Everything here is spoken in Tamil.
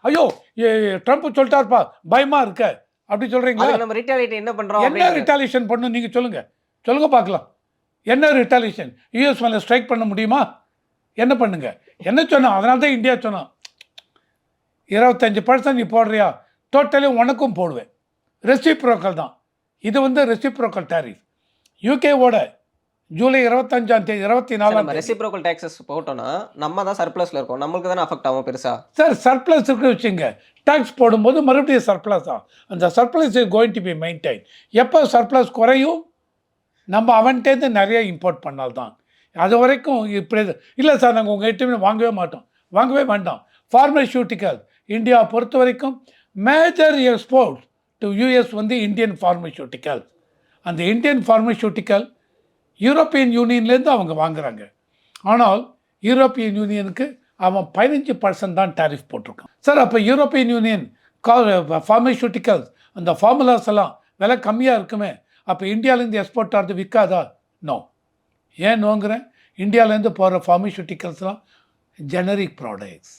ஐயோ ட்ரம்ப் சொல்லிட்டாருப்பா பயமா இருக்க அப்படி சொல்றீங்களா? அதுக்கு நம்ம ரிட்டாலியேட் என்ன பண்றோம் என்ன ரிட்டாலியேஷன் பண்ணும் நீங்க சொல்லுங்க, சொல்லுங்க பார்க்கலாம். என்ன ரிட்டாலியேஷன்? யூஎஸ் மேலே ஸ்ட்ரைக் பண்ண முடியுமா? என்ன பண்ணுங்க? என்ன சொன்னோம்? அதனால தான் இந்தியா சொன்னோம் 25% நீ போடுறியா, டோட்டலி உனக்கும் போடுவேன். ரெசிப்ரோக்கல் தான் இது. வந்து ரெசிப்ரோக்கல் டாரிஃப். யூகேவோட ஜூலை 25ஆம் தேதி 24ஆம் தேதி ரெசிப்ரோக்கல் டாக்ஸஸ் போட்டோம்னா நம்ம தான் சர்ப்ளஸ்ல இருக்கோம். நமக்கு தானே அஃபெக்ட் ஆகும் பெருசா. சார் சர்ப்ளஸ் இருக்கு வச்சுங்க. டாக்ஸ் போடும்போது மறுபடியும் சர்ப்ளஸ் தான். அந்த surplus is going to be maintain. எப்போ சர்ப்ளஸ் குறையும்? நம்ம அவன்கிட்டேருந்து நிறைய இம்போர்ட் பண்ணால்தான். அது வரைக்கும் இப்படி இல்லை சார் நாங்கள் உங்கள்கிட்ட வாங்கவே மாட்டோம், வாங்கவே வேண்டாம். ஃபார்மசூட்டிக்கல் இந்தியா பொறுத்த வரைக்கும் மேஜர் எக்ஸ்போர்ட் டு யூஎஸ் வந்து இந்தியன் ஃபார்மசூட்டிக்கல். அந்த இந்தியன் ஃபார்மசூட்டிக்கல் யூரோப்பியன் யூனியன்லேருந்து அவங்க வாங்குறாங்க. ஆனால் யூரோப்பியன் யூனியனுக்கு அவன் 15% தான் டாரிஃப் போட்டிருக்கான். சார் அப்போ யூரோப்பியன் யூனியன் ஃபார்மசூட்டிக்கல்ஸ் அந்த ஃபார்முலாஸ் எல்லாம் விலை கம்மியாக இருக்குமே, அப்போ இந்தியாவிலேருந்து எக்ஸ்போர்ட் ஆகிறது விற்காதா? நோ. ஏன் நோங்கிறேன்? இந்தியாவிலேருந்து போகிற ஃபார்மசூட்டிக்கல்ஸ்லாம் ஜெனரிக் ப்ராடக்ட்ஸ்.